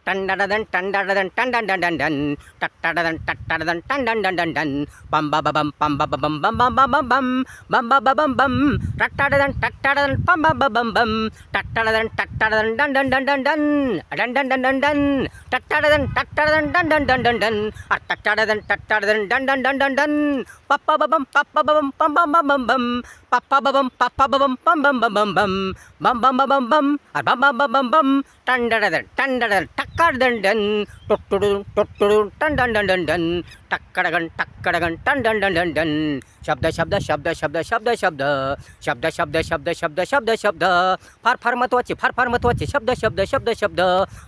टंडडन टंडडन टंडन डन टट्टडन टट्टडन टंडन डन डन बम बम बम बम बम बम बम बम बम बम बम बम बम टट्टडन टट्टडन बम बम बम बम टट्टडन टट्टडन डन डन डन डन डन डन डन डन डन टट्टडन टट्टडन डन डन डन डन डन टट्टडन टट्टडन डन डन डन डन डन पप्पा बम बम बम बम बम पप्पा बम बम बम बम बम बम बम बम बम बम बम बम बम टंडडन टंडडन टक्कडन डन टुटुडुन टुटुडुन टंडन डन डन डन टक्कडगन टक्कडगन टंडन डन डन डन शब्द शब्द शब्द शब्द शब्द शब्द शब्द शब्द शब्द शब्द शब्द शब्द फार फार महत्वाचे शब्द शब्द शब्द शब्द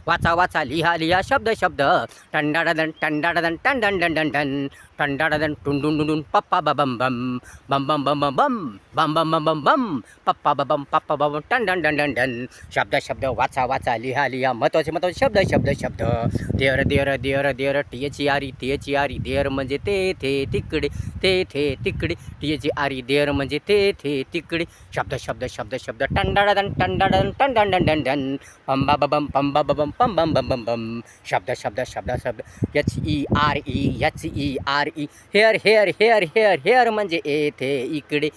वाचा वाचा लिहा लिहा शब्द शब्द टंडडन टंडडन टंडन डन डन डन टंडडन टुंडुन डुंडुन पप्पा बम बम बम बम बम बम बम बम बम बम बम पप्पा बम टंडन डन डन डन शब्द शब्द वाचा वाचा लिहा लिहा महत्वाचे शब्द शब्द शब्द देर देर देर देर टीची आरी देर म्हणजे ते थे तिकडे ते थे तिकडे टीची आरी देर म्हणजे ते थे तिकडे शब्द शब्द शब्द शब्द टंडडन टंडडन टंडन डन डन डन पम बम पम बम पम बम बम बम बम शब्द शब्द शब्द शब्द HERE hair hair hair hair hair म्हणजे थे इकडे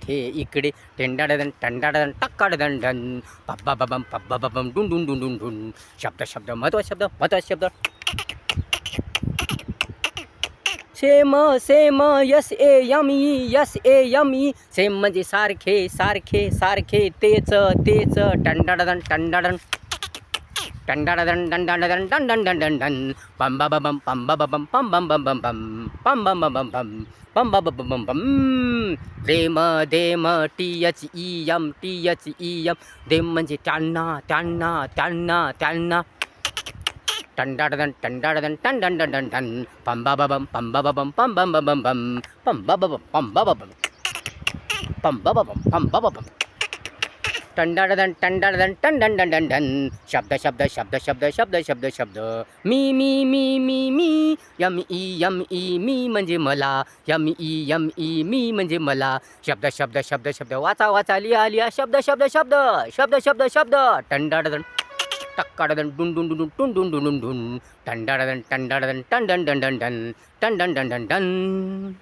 थे इकडे टेंडडन टंडडन टक्कडन डन पब्बा बम डुन डुन डुन डुन डुन शब्द शब्द महत्वाचे शब्द सेम सेम SAME सेम म्हणजे सारखे सारखे सारखे तेच तेच टंडडन टंडडन टंडडन टंडडन टंडन डन डन पम बम पम बम पम बम बम बम बम पम बम बम बम पम बम बम बम देम देम THEM देम म्हणजे त्यांना त्यांना त्यांना त्यांना टंडडन टंडडन टंडन डन डन पम बम पम बम पम बम बम बम पम बम पम बम पम बम टंडडन टंडडन टंडन डन डन शब्द शब्द शब्द शब्द शब्द शब्द शब्द मी मी मी मी मी ME मी म्हणजे मला ME मी म्हणजे मला शब्द शब्द शब्द शब्द वाचा वाचा लिहा लिहा शब्द शब्द शब्द शब्द शब्द शब्द टंडडन टक्कडन डुन डुन डुन टुन डुन डुन डुन टंडडन टंडडन टंडन डन डन डन टंडन डन डन डन